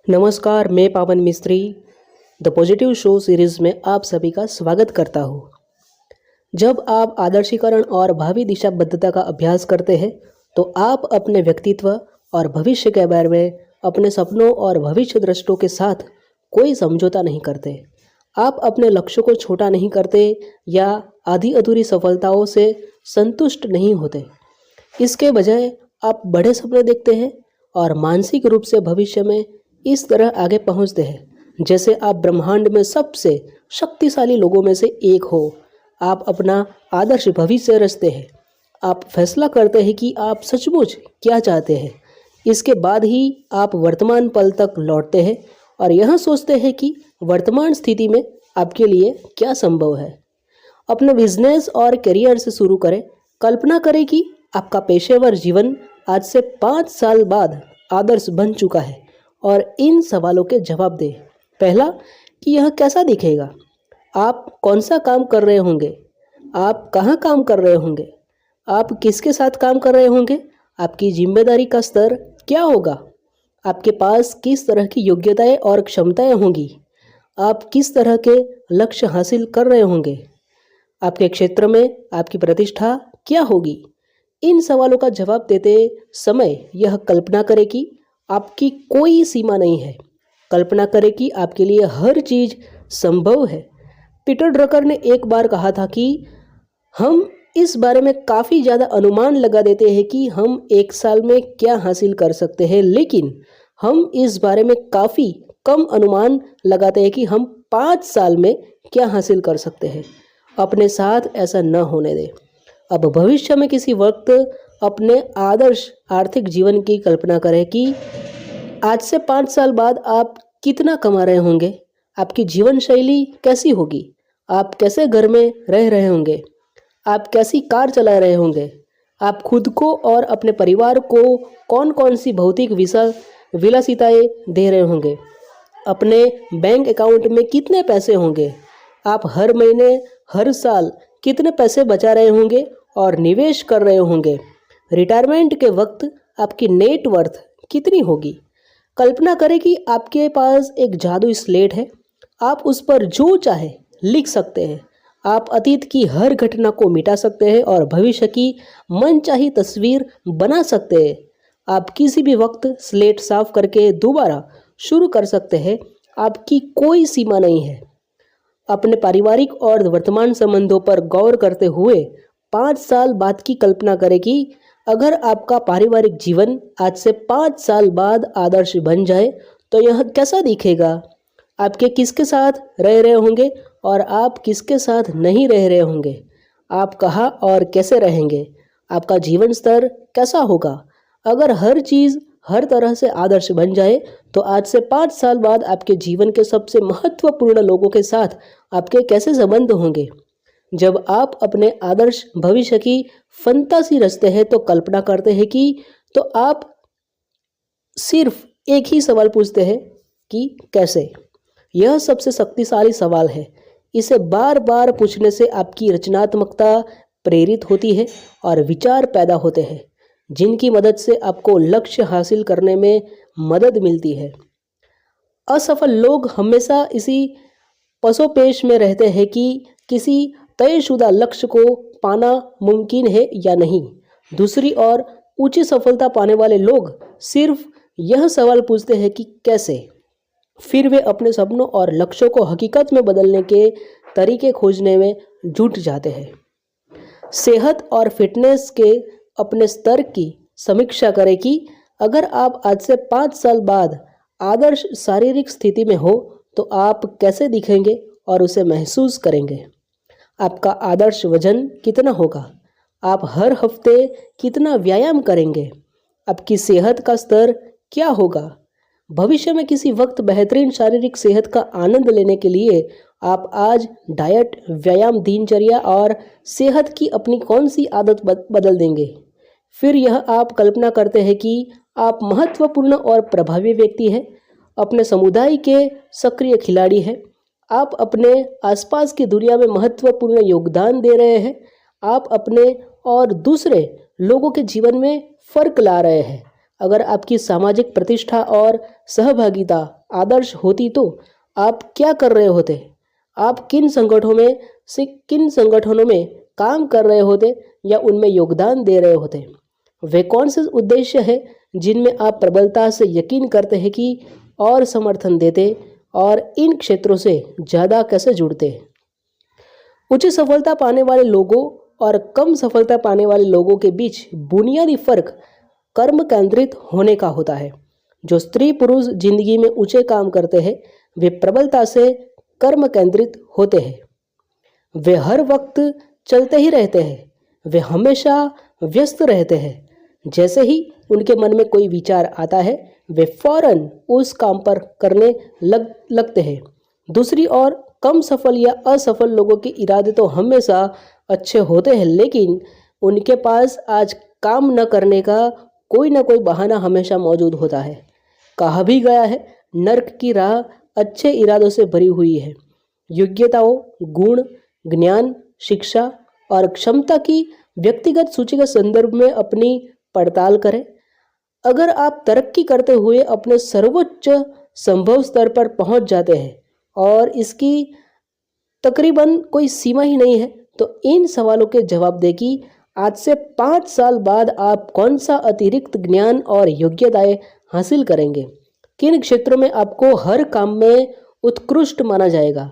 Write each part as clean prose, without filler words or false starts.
नमस्कार, मैं पावन मिस्त्री द पॉजिटिव शो सीरीज़ में आप सभी का स्वागत करता हूँ। जब आप आदर्शीकरण और भावी दिशाबद्धता का अभ्यास करते हैं तो आप अपने व्यक्तित्व और भविष्य के बारे में अपने सपनों और भविष्य दृष्टियों के साथ कोई समझौता नहीं करते। आप अपने लक्ष्य को छोटा नहीं करते या आधी अधूरी सफलताओं से संतुष्ट नहीं होते। इसके बजाय आप बड़े सपने देखते हैं और मानसिक रूप से भविष्य में इस तरह आगे पहुंचते हैं जैसे आप ब्रह्मांड में सबसे शक्तिशाली लोगों में से एक हो। आप अपना आदर्श भविष्य रचते हैं। आप फैसला करते हैं कि आप सचमुच क्या चाहते हैं। इसके बाद ही आप वर्तमान पल तक लौटते हैं और यह सोचते हैं कि वर्तमान स्थिति में आपके लिए क्या संभव है। अपने बिजनेस और करियर से शुरू करें। कल्पना करें कि आपका पेशेवर जीवन आज से 5 साल बाद आदर्श बन चुका है और इन सवालों के जवाब दें। पहला, कि यह कैसा दिखेगा। आप कौन सा काम कर रहे होंगे। आप कहाँ काम कर रहे होंगे। आप किसके साथ काम कर रहे होंगे। आपकी जिम्मेदारी का स्तर क्या होगा। आपके पास किस तरह की योग्यताएं और क्षमताएं होंगी। आप किस तरह के लक्ष्य हासिल कर रहे होंगे। आपके क्षेत्र में आपकी प्रतिष्ठा क्या होगी। इन सवालों का जवाब देते समय यह कल्पना करें कि आपकी कोई सीमा नहीं है। कल्पना करें कि आपके लिए हर चीज़ संभव है। पीटर ड्रकर ने एक बार कहा था कि हम इस बारे में काफ़ी ज़्यादा अनुमान लगा देते हैं कि हम 1 साल में क्या हासिल कर सकते हैं, लेकिन हम इस बारे में काफ़ी कम अनुमान लगाते हैं कि हम 5 साल में क्या हासिल कर सकते हैं। अपने साथ ऐसा न होने दें। अब भविष्य में किसी वक्त अपने आदर्श आर्थिक जीवन की कल्पना करें कि आज से 5 साल बाद आप कितना कमा रहे होंगे। आपकी जीवन शैली कैसी होगी। आप कैसे घर में रह रहे होंगे। आप कैसी कार चला रहे होंगे। आप खुद को और अपने परिवार को कौन कौन सी भौतिक विलासिताएं दे रहे होंगे। अपने बैंक अकाउंट में कितने पैसे होंगे। आप हर महीने हर साल कितने पैसे बचा रहे होंगे और निवेश कर रहे होंगे। रिटायरमेंट के वक्त आपकी नेटवर्थ कितनी होगी। कल्पना करें कि आपके पास एक जादुई स्लेट है। आप उस पर जो चाहे लिख सकते हैं। आप अतीत की हर घटना को मिटा सकते हैं और भविष्य की मनचाही तस्वीर बना सकते हैं। आप किसी भी वक्त स्लेट साफ करके दोबारा शुरू कर सकते हैं। आपकी कोई सीमा नहीं है। अपने पारिवारिक और वर्तमान संबंधों पर गौर करते हुए 5 साल बाद की कल्पना करें कि अगर आपका पारिवारिक जीवन आज से 5 साल बाद आदर्श बन जाए तो यह कैसा दिखेगा। आपके किसके साथ रह रहे होंगे और आप किसके साथ नहीं रह रहे होंगे। आप कहाँ और कैसे रहेंगे। आपका जीवन स्तर कैसा होगा। अगर हर चीज़ हर तरह से आदर्श बन जाए तो आज से 5 साल बाद आपके जीवन के सबसे महत्वपूर्ण लोगों के साथ आपके कैसे संबंध होंगे। जब आप अपने आदर्श भविष्य की फंतासी रचते हैं तो कल्पना करते हैं कि तो आप सिर्फ एक ही सवाल पूछते हैं कि कैसे। यह सबसे शक्तिशाली सवाल है। इसे बार बार पूछने से आपकी रचनात्मकता प्रेरित होती है और विचार पैदा होते हैं जिनकी मदद से आपको लक्ष्य हासिल करने में मदद मिलती है। असफल लोग हमेशा इसी पसोपेश में रहते हैं कि किसी तयशुदा लक्ष्य को पाना मुमकिन है या नहीं। दूसरी ओर ऊंची सफलता पाने वाले लोग सिर्फ यह सवाल पूछते हैं कि कैसे। फिर वे अपने सपनों और लक्ष्यों को हकीकत में बदलने के तरीके खोजने में जुट जाते हैं। सेहत और फिटनेस के अपने स्तर की समीक्षा करें कि अगर आप आज से 5 साल बाद आदर्श शारीरिक स्थिति में हो तो आप कैसे दिखेंगे और उसे महसूस करेंगे। आपका आदर्श वजन कितना होगा। आप हर हफ्ते कितना व्यायाम करेंगे। आपकी सेहत का स्तर क्या होगा। भविष्य में किसी वक्त बेहतरीन शारीरिक सेहत का आनंद लेने के लिए आप आज डाइट, व्यायाम, दिनचर्या और सेहत की अपनी कौन सी आदत बदल देंगे। फिर यह आप कल्पना करते हैं कि आप महत्वपूर्ण और प्रभावी व्यक्ति हैं। अपने समुदाय के सक्रिय खिलाड़ी हैं। आप अपने आसपास की दुनिया में महत्वपूर्ण योगदान दे रहे हैं। आप अपने और दूसरे लोगों के जीवन में फ़र्क ला रहे हैं। अगर आपकी सामाजिक प्रतिष्ठा और सहभागिता आदर्श होती तो आप क्या कर रहे होते? आप किन संगठनों में काम कर रहे होते या उनमें योगदान दे रहे होते? वे कौन से उद्देश्य हैं जिनमें आप प्रबलता से यकीन करते हैं कि और समर्थन देते और इन क्षेत्रों से ज़्यादा कैसे जुड़ते हैं? उच्च सफलता पाने वाले लोगों और कम सफलता पाने वाले लोगों के बीच बुनियादी फर्क कर्म केंद्रित होने का होता है। जो स्त्री पुरुष जिंदगी में ऊंचे काम करते हैं वे प्रबलता से कर्म केंद्रित होते हैं। वे हर वक्त चलते ही रहते हैं। वे हमेशा व्यस्त रहते हैं। जैसे ही उनके मन में कोई विचार आता है वे फौरन उस काम पर करने लगते हैं। दूसरी ओर कम सफल या असफल लोगों के इरादे तो हमेशा अच्छे होते हैं, लेकिन उनके पास आज काम न करने का कोई ना कोई बहाना हमेशा मौजूद होता है। कहा भी गया है, नर्क की राह अच्छे इरादों से भरी हुई है। योग्यताओं, गुण, ज्ञान, शिक्षा और क्षमता की व्यक्तिगत सूची के संदर्भ में अपनी पड़ताल करें। अगर आप तरक्की करते हुए अपने सर्वोच्च संभव स्तर पर पहुंच जाते हैं और इसकी तकरीबन कोई सीमा ही नहीं है, तो इन सवालों के जवाब दें कि आज से 5 साल बाद आप कौन सा अतिरिक्त ज्ञान और योग्यताएं हासिल करेंगे। किन क्षेत्रों में आपको हर काम में उत्कृष्ट माना जाएगा।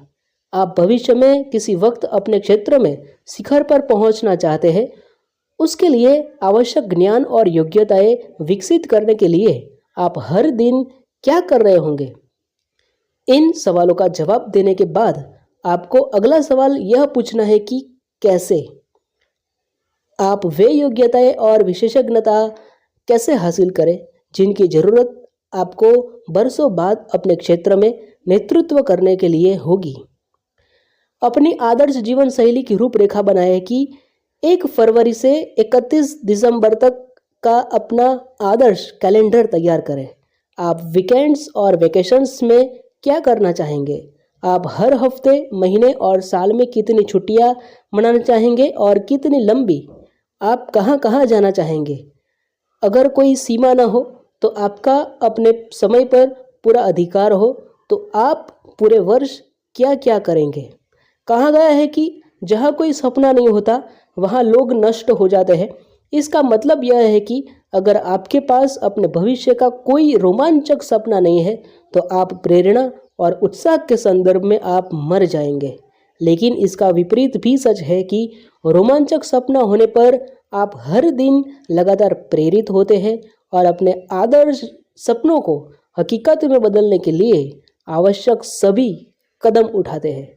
आप भविष्य में किसी वक्त अपने क्षेत्र में शिखर पर पहुंचना चाहते हैं, उसके लिए आवश्यक ज्ञान और योग्यताएं विकसित करने के लिए आप हर दिन क्या कर रहे होंगे। इन सवालों का जवाब देने के बाद आपको अगला सवाल यह पूछना है कि कैसे। आप वे योग्यताएं और विशेषज्ञता कैसे हासिल करें जिनकी ज़रूरत आपको बरसों बाद अपने क्षेत्र में नेतृत्व करने के लिए होगी। अपनी आदर्श जीवन शैली की रूपरेखा बनाएं कि 1 फरवरी से 31 दिसंबर तक का अपना आदर्श कैलेंडर तैयार करें। आप वीकेंड्स और वेकेशंस में क्या करना चाहेंगे? आप हर हफ्ते, महीने और साल में कितनी छुट्टियां मनाना चाहेंगे और कितनी लंबी? आप कहां कहां जाना चाहेंगे? अगर कोई सीमा ना हो तो आपका अपने समय पर पूरा अधिकार हो, तो आप पूरे वर्ष क्या क्या करेंगे? कहा गया है कि जहाँ कोई सपना नहीं होता वहाँ लोग नष्ट हो जाते हैं। इसका मतलब यह है कि अगर आपके पास अपने भविष्य का कोई रोमांचक सपना नहीं है तो आप प्रेरणा और उत्साह के संदर्भ में आप मर जाएंगे। लेकिन इसका विपरीत भी सच है कि रोमांचक सपना होने पर आप हर दिन लगातार प्रेरित होते हैं और अपने आदर्श सपनों को हकीकत में बदलने के लिए आवश्यक सभी कदम उठाते हैं।